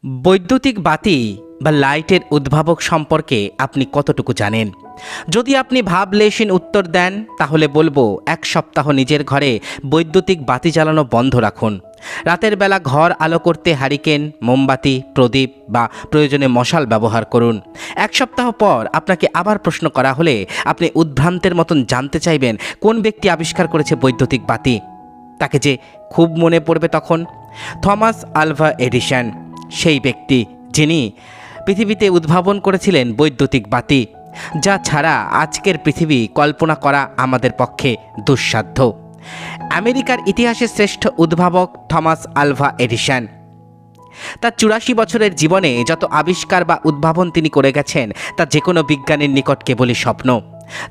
বৈদ্যুতিক বাতি বা লাইটের উদ্ভাবক সম্পর্কে আপনি কতটুকু জানেন? যদি আপনি ভাবলেশীন উত্তর দেন তাহলে বলবো 1 সপ্তাহ নিজের ঘরে বৈদ্যুতিক বাতি জ্বালানো বন্ধ রাখুন। রাতের বেলা ঘর আলো করতে হারিকেন, মোমবাতি, প্রদীপ বা প্রয়োজনে মশাল ব্যবহার করুন। 1 সপ্তাহ পর আপনাকে আবার প্রশ্ন করা হলে আপনি উদ্ভ্রান্তের মতন জানতে চাইবেন কোন ব্যক্তি আবিষ্কার করেছে বৈদ্যুতিক বাতি। তাকে যে খুব মনে পড়বে তখন থমাস আলভা এডিসন, সেই ব্যক্তি যিনি পৃথিবীতে উদ্ভাবন করেছিলেন বৈদ্যুতিক বাতি, যা ছাড়া আজকের পৃথিবী কল্পনা করা আমাদের পক্ষে দুঃসাধ্য। আমেরিকার ইতিহাসের শ্রেষ্ঠ উদ্ভাবক থমাস আলভা এডিসন। তার 84 বছরের জীবনে যত আবিষ্কার বা উদ্ভাবন তিনি করে গেছেন তা যে কোনো বিজ্ঞানীর নিকট কেবলই স্বপ্ন।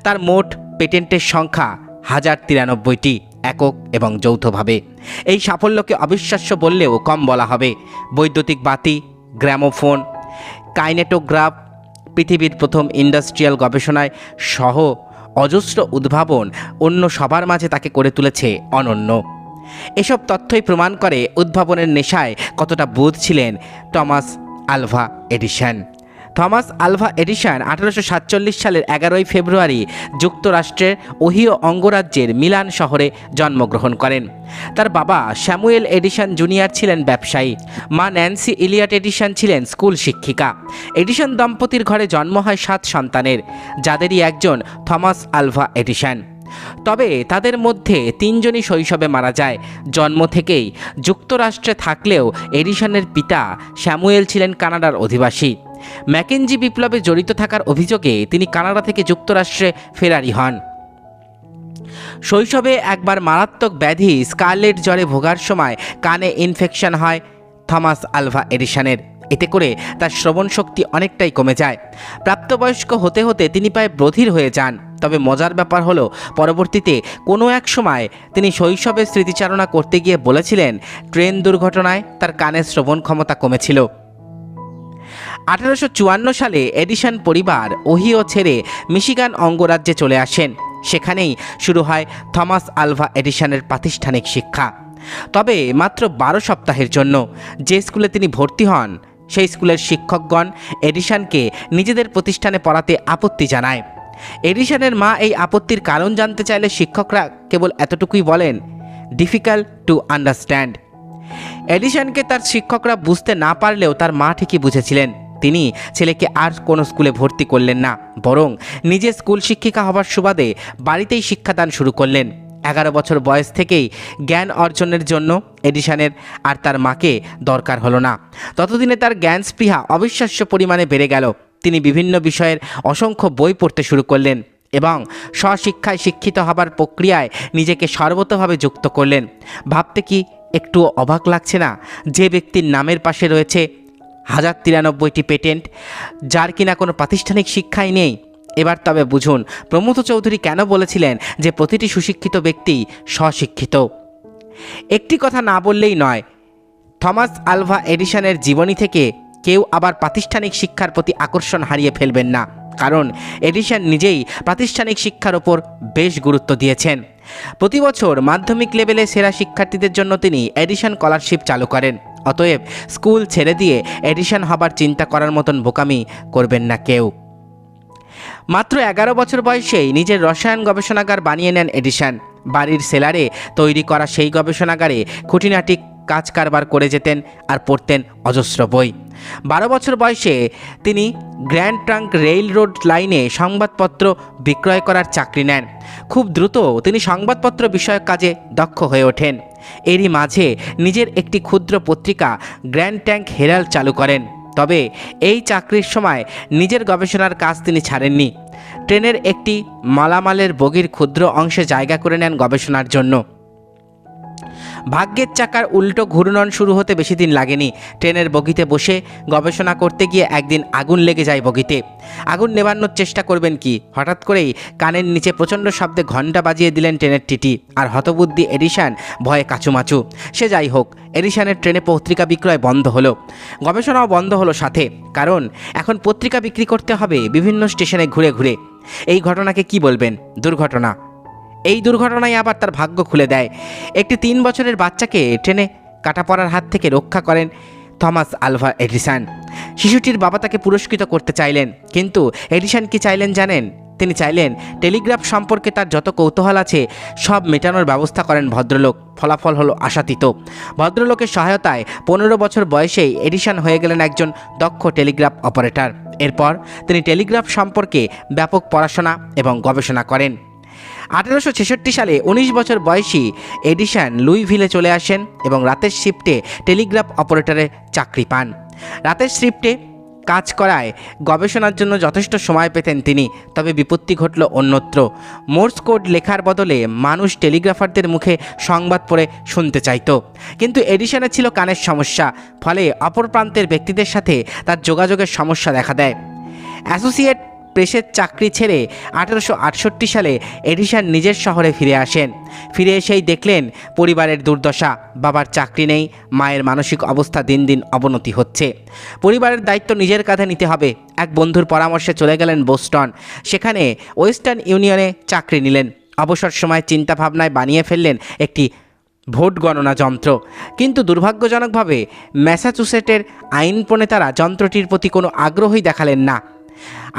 তার মোট পেটেন্টের সংখ্যা 1093টি, একক এবং যৌথভাবে। এই সাফল্যকে অবিশ্বাস্য বললেও কম বলা হবে। বৈদ্যুতিক বাতি, গ্র্যামোফোন, কাইনেটোগ্রাফ, পৃথিবীর প্রথম ইন্ডাস্ট্রিয়াল গবেষণায় সহ অজস্র উদ্ভাবন অন্য সবার মাঝে তাকে করে তুলেছে অনন্য। এসব তথ্যই প্রমাণ করে উদ্ভাবনের নেশায় কতটা বুঁদ ছিলেন Thomas Alva Edison. Thomas Alva Edison 1847 সালের 11 ফেব্রুয়ারি যুক্তরাষ্ট্রের ওহিও অঙ্গরাজ্যের মিলান শহরে জন্মগ্রহণ করেন। তার বাবা স্যামুয়েল এডিসন জুনিয়র ছিলেন ব্যবসায়ী, মা ন্যান্সি ইলিয়ট এডিসন ছিলেন স্কুল শিক্ষিকা। এডিসন দম্পতির ঘরে জন্ম হয় 7 সন্তানের, যাদেরই একজন থমাস আলভা এডিসন। তবে তাদের মধ্যে 3 জনই শৈশবে মারা যায়। জন্ম থেকেই যুক্তরাষ্ট্রে থাকলেও এডিসনের পিতা স্যামুয়েল ছিলেন কানাডার অধিবাসী। ম্যাকেঞ্জি বিপ্লবে জড়িত থাকার অভিযোগে তিনি কানাডা থেকে যুক্তরাষ্ট্রে ফেরারি হন। শৈশবে একবার মারাত্মক ব্যাধি স্কারলেট জ্বরে ভোগার সময় কানে ইনফেকশন হয় থমাস আলভা এডিসনের। এতে করে তার শ্রবণ শক্তি অনেকটাই কমে যায়। প্রাপ্তবয়স্ক হতে হতে তিনি প্রায় বধির হয়ে যান। তবে মজার ব্যাপার হলো, পরবর্তীতে কোনো এক সময় তিনি শৈশবের স্মৃতিচারণা করতে গিয়ে বলেছিলেন ট্রেন দুর্ঘটনায় তার কানের শ্রবণ ক্ষমতা কমেছিল। 1854 সালে এডিসন পরিবার ওহিও ছেড়ে মিশিগান অঙ্গরাজ্যে চলে আসেন। সেখানেই শুরু হয় থমাস আলভা এডিসনের প্রাতিষ্ঠানিক শিক্ষা, তবে মাত্র 12 সপ্তাহের জন্য। যে স্কুলে তিনি ভর্তি হন সেই স্কুলের শিক্ষকগণ এডিসনকে নিজেদের প্রতিষ্ঠানে পড়াতে আপত্তি জানায়। এডিসনের মা এই আপত্তির কারণ জানতে চাইলে শিক্ষকরা কেবল এতটুকুই বলেন, ডিফিকাল্ট টু আন্ডারস্ট্যান্ড। এডিসনকে তার শিক্ষকরা বুঝতে না পারলেও তার মা ঠিকই বুঝেছিলেন। তিনি ছেলেকে আর কোনো স্কুলে ভর্তি করলেন না, বরং নিজে স্কুল শিক্ষিকা হবার সুবাদে বাড়িতেই শিক্ষাদান শুরু করলেন। 11 বছর বয়স থেকেই জ্ঞান অর্জনের জন্য এডিসনের আর তার মাকে দরকার হলো না। ততদিনে তার জ্ঞান স্পৃহা অবিশ্বাস্য পরিমাণে বেড়ে গেল। তিনি বিভিন্ন বিষয়ের অসংখ্য বই পড়তে শুরু করলেন এবং স্বশিক্ষায় শিক্ষিত হবার প্রক্রিয়ায় নিজেকে সর্বতোভাবে যুক্ত করলেন। ভাবতে কি একটু অবাক লাগছে না যে ব্যক্তির নামের পাশে রয়েছে 1093টি পেটেন্ট, যার কিনা কোনো প্রাতিষ্ঠানিক শিক্ষাই নেই? এবার তবে বুঝুন প্রমথ চৌধুরী কেন বলেছিলেন যে প্রতিটি সুশিক্ষিত ব্যক্তি স্বশিক্ষিত। একটি কথা না বললেই নয়, থমাস আলভা এডিসনের জীবনী থেকে কেউ আবার প্রাতিষ্ঠানিক শিক্ষার প্রতি আকর্ষণ হারিয়ে ফেলবেন না, কারণ এডিসন নিজেই প্রাতিষ্ঠানিক শিক্ষার ওপর বেশ গুরুত্ব দিয়েছেন। প্রতি বছর মাধ্যমিক লেভেলে সেরা শিক্ষার্থীদের জন্য তিনি এডিসন স্কলারশিপ চালু করেন। অতএব স্কুল ছেড়ে দিয়ে এডিসন হবার চিন্তা করার মতন বোকামি করবেন না কেউ। মাত্র 11 বছর বয়সেই নিজের রসায়ন গবেষণাগার বানিয়ে নেন এডিসন। বাড়ির সেলারে তৈরি করা সেই গবেষণাগারে খুঁটিনাটি কাজ কারবার করে যেতেন আর পড়তেন অজস্র বই। 12 বছর বয়সে তিনি গ্র্যান্ড ট্রাঙ্ক রেইল রোড লাইনে সংবাদপত্র বিক্রয় করার চাকরি নেন। খুব দ্রুত তিনি সংবাদপত্র বিষয়ক কাজে দক্ষ হয়ে ওঠেন। এরই মাঝে নিজের একটি ক্ষুদ্র পত্রিকা গ্র্যান্ড ট্রাঙ্ক হেরাল্ড চালু করেন। তবে এই চাকরির সময় নিজের গবেষণার কাজ তিনি ছাড়েননি। ট্রেনের একটি মালামালের বগির ক্ষুদ্র অংশে জায়গা করে নেন গবেষণার জন্য। ভাগ্যের চাকার উল্টো ঘূর্ণন শুরু হতে বেশি দিন লাগেনি। ট্রেনের বগিতে বসে গবেষণা করতে গিয়ে একদিন আগুন লেগে যায় বগিতে। আগুন নেভানোর চেষ্টা করবেন কি, হঠাৎ করেই কানের নিচে প্রচণ্ড শব্দে ঘণ্টা বাজিয়ে দিলেন ট্রেনের টিটি। আর হতবুদ্ধি এডিসন ভয়ে কাচুমাচু। সে যাই হোক, এডিসনের ট্রেনে পত্রিকা বিক্রয় বন্ধ হলো, গবেষণাও বন্ধ হলো সাথে, কারণ এখন পত্রিকা বিক্রি করতে হবে বিভিন্ন স্টেশনে ঘুরে ঘুরে। এই ঘটনাকে কি বলবেন? দুর্ঘটনা। এই দুর্ঘটনায় আবার তার ভাগ্য খুলে দেয়। একটি 3 বছরের বাচ্চাকে ট্রেনে কাটা পড়ার হাত থেকে রক্ষা করেন থমাস আলভা এডিসন। শিশুটির বাবা তাকে পুরস্কৃত করতে চাইলেন, কিন্তু এডিসন কি চাইলেন জানেন? তিনি চাইলেন টেলিগ্রাফ সম্পর্কে তার যত কৌতূহল আছে সব মেটানোর ব্যবস্থা করেন ভদ্রলোক। ফলাফল হলো আশাতীত। ভদ্রলোকের সহায়তায় 15 বছর বয়সেই এডিসন হয়ে গেলেন একজন দক্ষ টেলিগ্রাফ অপারেটর। এরপর তিনি টেলিগ্রাফ সম্পর্কে ব্যাপক পড়াশোনা এবং গবেষণা করেন। 1866 সালে 19 বছর বয়সী এডিসন লুইভিলে চলে আসেন এবং রাতের শিফটে টেলিগ্রাফ অপারেটরের চাকরি পান। রাতের শিফটে কাজ করায় গবেষণার জন্য যথেষ্ট সময় পেতেন তিনি। তবে বিপত্তি ঘটল অন্যত্র। মোর্স কোড লেখার বদলে মানুষ টেলিগ্রাফারদের মুখে সংবাদ পড়ে শুনতে চাইত, কিন্তু এডিসনের ছিল কানের সমস্যা। ফলে অপর প্রান্তের ব্যক্তিদের সাথে তার যোগাযোগের সমস্যা দেখা দেয়। অ্যাসোসিয়েট প্রেসের চাকরি ছেড়ে 1868 সালে এডিসন নিজের শহরে ফিরে আসেন। ফিরে এসেই দেখলেন পরিবারের দুর্দশা। বাবার চাকরি নেই, মায়ের মানসিক অবস্থা দিন দিন অবনতি হচ্ছে। পরিবারের দায়িত্ব নিজের কাঁধে নিতে হবে। এক বন্ধুর পরামর্শে চলে গেলেন বোস্টন। সেখানে ওয়েস্টার্ন ইউনিয়নে চাকরি নিলেন। অবসর সময় চিন্তাভাবনায় বানিয়ে ফেললেন একটি ভোট গণনা যন্ত্র। কিন্তু দুর্ভাগ্যজনকভাবে ম্যাসাচুসেটের আইন প্রণেতারা যন্ত্রটির প্রতি কোনো আগ্রহই দেখালেন না।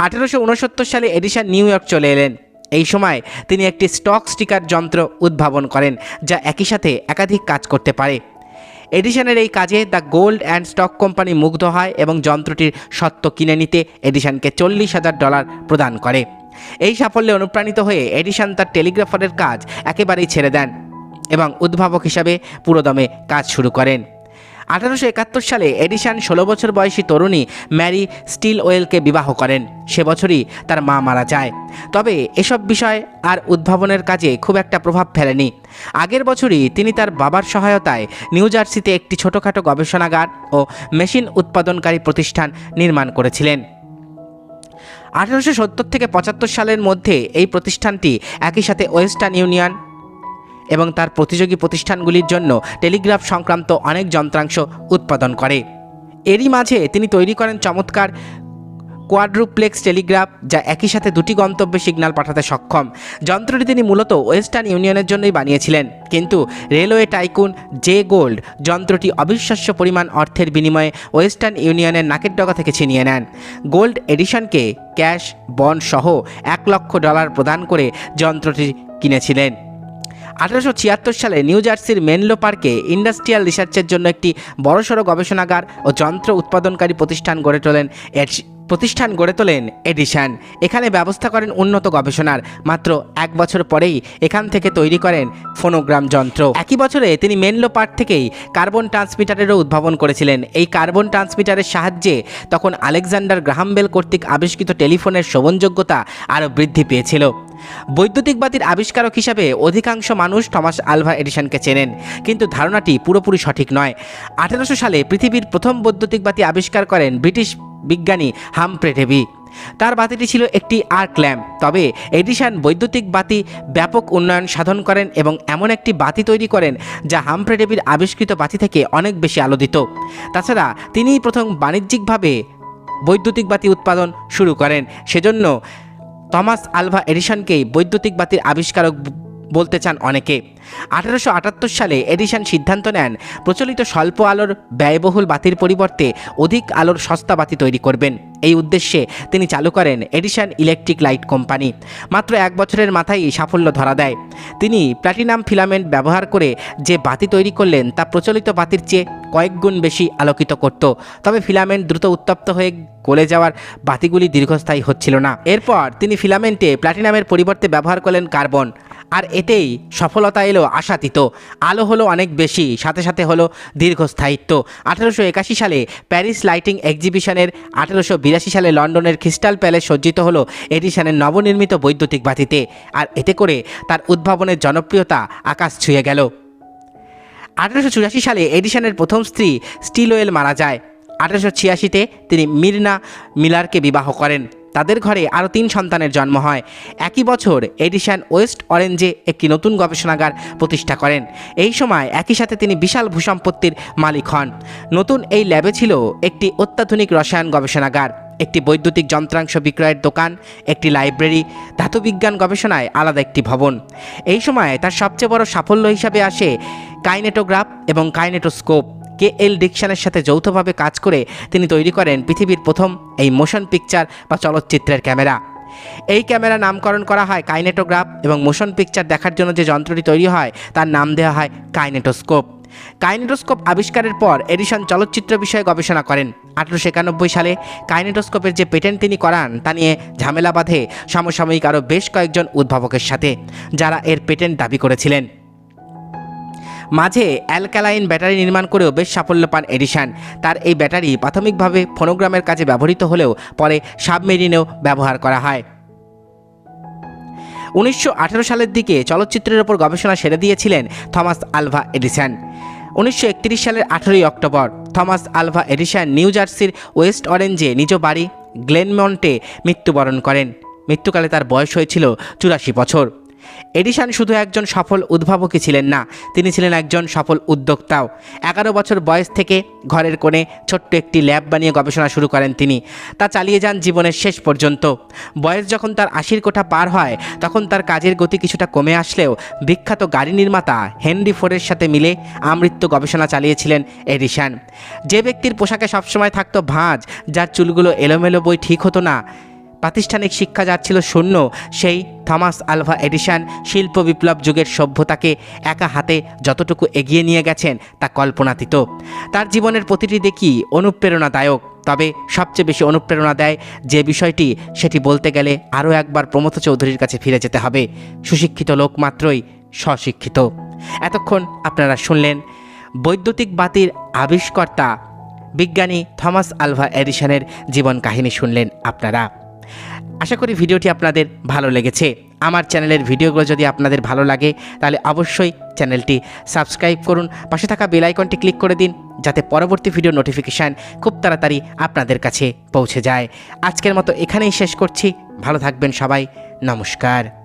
1869 সালে এডিসন নিউ ইয়র্ক চলে এলেন। এই সময় তিনি একটি স্টক স্টিকার যন্ত্র উদ্ভাবন করেন, যা একই সাথে একাধিক কাজ করতে পারে। এডিসনের এই কাজে the gold and stock company মুগ্ধ হয় এবং যন্ত্রটির স্বত্ব কিনে নিতে এডিসনকে $40,000 প্রদান করে। এই সাফল্যে অনুপ্রাণিত হয়ে এডিসন তার টেলিগ্রাফারের কাজ একেবারেই ছেড়ে দেন এবং উদ্ভাবক হিসাবে পুরোদমে কাজ শুরু করেন। 1871 সালে এডিসন 16 বছর বয়সী তরুণী ম্যারি স্টিলওয়েলকে বিবাহ করেন। সে বছরই তার মা মারা যায়। তবে এসব বিষয় আর উদ্ভাবনের কাজে খুব একটা প্রভাব ফেলেনি। আগের বছরই তিনি তার বাবার সহায়তায় নিউ জার্সিতে একটি ছোটোখাটো গবেষণাগার ও মেশিন উৎপাদনকারী প্রতিষ্ঠান নির্মাণ করেছিলেন। 1870 থেকে 75 সালের মধ্যে এই প্রতিষ্ঠানটি একই সাথে ওয়েস্টার্ন ইউনিয়ন এবং তার প্রতিযোগী প্রতিষ্ঠানগুলির জন্য টেলিগ্রাফ সংক্রান্ত অনেক যন্ত্রাংশ উৎপাদন করে। এরই মাঝে তিনি তৈরি করেন চমৎকার কোয়াড্রুপ্লেক্স টেলিগ্রাফ, যা একই সাথে দুটি গন্তব্যে সিগন্যাল পাঠাতে সক্ষম। যন্ত্রটি তিনি মূলত ওয়েস্টার্ন ইউনিয়নের জন্যই বানিয়েছিলেন, কিন্তু রেলওয়ে টাইকুন জে গোল্ড যন্ত্রটি অবিশ্বাস্য পরিমাণ অর্থের বিনিময়ে ওয়েস্টার্ন ইউনিয়নের নাকের ডগা থেকে ছিনিয়ে নেন। গোল্ড এডিসনকে ক্যাশ বন্ড সহ $1,00,000 প্রদান করে যন্ত্রটি কিনেছিলেন। 1876 সালে নিউ জার্সির মেনলো পার্কে ইন্ডাস্ট্রিয়াল রিসার্চের জন্য একটি বড়সড় গবেষণাগার ও যন্ত্র উৎপাদনকারী প্রতিষ্ঠান গড়ে তোলেন এডিসন। এখানে ব্যবস্থা করেন উন্নত গবেষণার। মাত্র 1 বছর পরেই এখান থেকে তৈরি করেন ফোনোগ্রাম যন্ত্র। একই বছরে তিনি মেনলো পার্ক থেকেই কার্বন ট্রান্সমিটারেরও উদ্ভাবন করেছিলেন। এই কার্বন ট্রান্সমিটারের সাহায্যে তখন আলেকজান্ডার গ্রাহাম বেল কর্তৃক আবিষ্কৃত টেলিফোনের শ্রবণযোগ্যতা আরও বৃদ্ধি পেয়েছিল। বৈদ্যুতিক বাতির আবিষ্কারক হিসাবে অধিকাংশ মানুষ থমাস আলভা এডিসনকে চেনেন, কিন্তু ধারণাটি পুরোপুরি সঠিক নয়। 1800 সালে পৃথিবীর প্রথম বৈদ্যুতিক বাতি আবিষ্কার করেন ব্রিটিশ বিজ্ঞানী হামফ্রে ডেভি। তার বাতিটি ছিল একটি আর্ক ল্যাম্প। তবে এডিসন বৈদ্যুতিক বাতি ব্যাপক উন্নয়ন সাধন করেন এবং এমন একটি বাতি তৈরি করেন যা হামফ্রে ডেভির আবিষ্কৃত বাতি থেকে অনেক বেশি আলো দিত। তাছাড়া তিনিই প্রথম বাণিজ্যিকভাবে বৈদ্যুতিক বাতি উৎপাদন শুরু করেন। সেজন্য থমাস আলভা এডিসনকেই বৈদ্যুতিক বাতির আবিষ্কারক বলতে চান অনেকে। 1878 সালে এডিসন সিদ্ধান্ত নেন প্রচলিত স্বল্প আলোর ব্যয়বহুল বাতির পরিবর্তে অধিক আলোর সস্তা বাতি তৈরি করবেন। এই উদ্দেশ্যে তিনি চালু করেন এডিসন ইলেকট্রিক লাইট কোম্পানি। মাত্র 1 বছরের মাথায় সাফল্য ধরা দেয়। তিনি প্ল্যাটিনাম ফিলামেন্ট ব্যবহার করে যে বাতি তৈরি করলেন তা প্রচলিত বাতির চেয়ে কয়েক গুণ বেশি আলোকিত করত। তবে ফিলামেন্ট দ্রুত উত্তপ্ত হয়ে গলে যাওয়ার বাতিগুলি দীর্ঘস্থায়ী হচ্ছিল না। এরপর তিনি ফিলামেন্টে প্ল্যাটিনামের পরিবর্তে ব্যবহার করলেন কার্বন, আর এতেই সফলতা এলো আশাতীত। আলো হলো অনেক বেশি, সাথে সাথে হলো দীর্ঘস্থায়িত্ব। 1881 সালে প্যারিস লাইটিং এক্সিবিশনের, 1882 সালে লন্ডনের ক্রিস্টাল প্যালেস সজ্জিত হলো এডিসনের নবনির্মিত বৈদ্যুতিক বাতিতে, আর এতে করে তার উদ্ভাবনের জনপ্রিয়তা আকাশ ছুঁয়ে গেল। 1884 সালে এডিসনের প্রথম স্ত্রী স্টিলওয়েল মারা যায়। 1886-তে তিনি মির্না মিলারকে বিবাহ করেন। তাদের ঘরে আরও 3 সন্তানের জন্ম হয়। একই বছর এডিসন ওয়েস্ট অরেঞ্জে একটি নতুন গবেষণাগার প্রতিষ্ঠা করেন। এই সময় একই সাথে তিনি বিশাল ভূসম্পত্তির মালিক হন। নতুন এই ল্যাবে ছিল একটি অত্যাধুনিক রসায়ন গবেষণাগার, একটি বৈদ্যুতিক যন্ত্রাংশ বিক্রয়ের দোকান, একটি লাইব্রেরি, ধাতুবিজ্ঞান গবেষণায় আলাদা একটি ভবন। এই সময় তার সবচেয়ে বড় সাফল্য হিসাবে আসে কাইনেটোগ্রাফ এবং কাইনেটোস্কোপ। KL ডিকসনের সাথে যৌথভাবে কাজ করে তিনি তৈরি করেন পৃথিবীর প্রথম এই মোশন পিকচার বা চলচ্চিত্রের ক্যামেরা। এই ক্যামেরা নামকরণ করা হয় কাইনেটোগ্রাফ এবং মোশন পিকচার দেখার জন্য যে যন্ত্রটি তৈরি হয় তার নাম দেওয়া হয় কাইনেটোস্কোপ। কাইনেটোস্কোপ আবিষ্কারের পর এডিসন চলচ্চিত্র বিষয়ে গবেষণা করেন। 1891 সালে কাইনেটোস্কোপের যে পেটেন্ট তিনি করান তা নিয়ে ঝামেলা বাঁধে সমসাময়িক আরও বেশ কয়েকজন উদ্ভাবকের সাথে, যারা এর পেটেন্ট দাবি করেছিলেন। মাঝে অ্যালকালাইন ব্যাটারি নির্মাণ করেও বেশ সাফল্য পান এডিসন। তার এই ব্যাটারি প্রাথমিকভাবে ফোনোগ্রামের কাজে ব্যবহৃত হলেও পরে সাবমেরিনেও ব্যবহার করা হয়। 1918 সালের দিকে চলচ্চিত্রের ওপর গবেষণা সেরে দিয়েছিলেন থমাস আলভা এডিসন। 1931 সালের 18 October Thomas Alva Edison new জার্সির ওয়েস্ট অরেঞ্জে নিজ বাড়ি গ্লেনমন্টে মৃত্যুবরণ করেন। মৃত্যুকালে তার বয়স হয়েছিল 84 বছর। এডিসন শুধু একজন সফল উদ্ভাবকই ছিলেন না, তিনি ছিলেন একজন সফল উদ্যোক্তাও। 11 বছর বয়স থেকে ঘরের কোণে ছোট্ট একটি ল্যাব বানিয়ে গবেষণা শুরু করেন তিনি। তা চালিয়ে যান জীবনের শেষ পর্যন্ত। বয়স যখন তার 80 কোঠা পার হয় তখন তার কাজের গতি কিছুটা কমে আসলেও বিখ্যাত গাড়ি নির্মাতা হেনরি ফোর্ডের সাথে মিলে আমৃত্যু গবেষণা চালিয়েছিলেন এডিসন। যে ব্যক্তির পোশাকে সবসময় থাকতো ভাঁজ, যার চুলগুলো এলোমেলো বই ঠিক হতো না, প্রাতিষ্ঠানিক শিক্ষা যার ছিল শূন্য, সেই থমাস আলভা এডিসন শিল্প বিপ্লব যুগের সভ্যতাকে একা হাতে যতটুকু এগিয়ে নিয়ে গেছেন তা কল্পনাতীত। তার জীবনের প্রতিটি দিকই অনুপ্রেরণাদায়ক। তবে সবচেয়ে বেশি অনুপ্রেরণা দেয় যে বিষয়টি, সেটি বলতে গেলে আরও একবার প্রমথ চৌধুরীর কাছে ফিরে যেতে হবে। সুশিক্ষিত লোক মাত্রই স্বশিক্ষিত। এতক্ষণ আপনারা শুনলেন বৈদ্যুতিক বাতির আবিষ্কর্তা বিজ্ঞানী থমাস আলভা এডিসনের জীবন কাহিনী শুনলেন আপনারা। আশা করি ভিডিওটি আপনাদের ভালো লেগেছে। আমার চ্যানেলের ভিডিওগুলো যদি আপনাদের ভালো লাগে তাহলে অবশ্যই চ্যানেলটি সাবস্ক্রাইব করুন, পাশে থাকা বেল আইকনটি ক্লিক করে দিন যাতে পরবর্তী ভিডিও নোটিফিকেশান খুব তাড়াতাড়ি আপনাদের কাছে পৌঁছে যায়। আজকের মতো এখানেই শেষ করছি। ভালো থাকবেন সবাই। নমস্কার।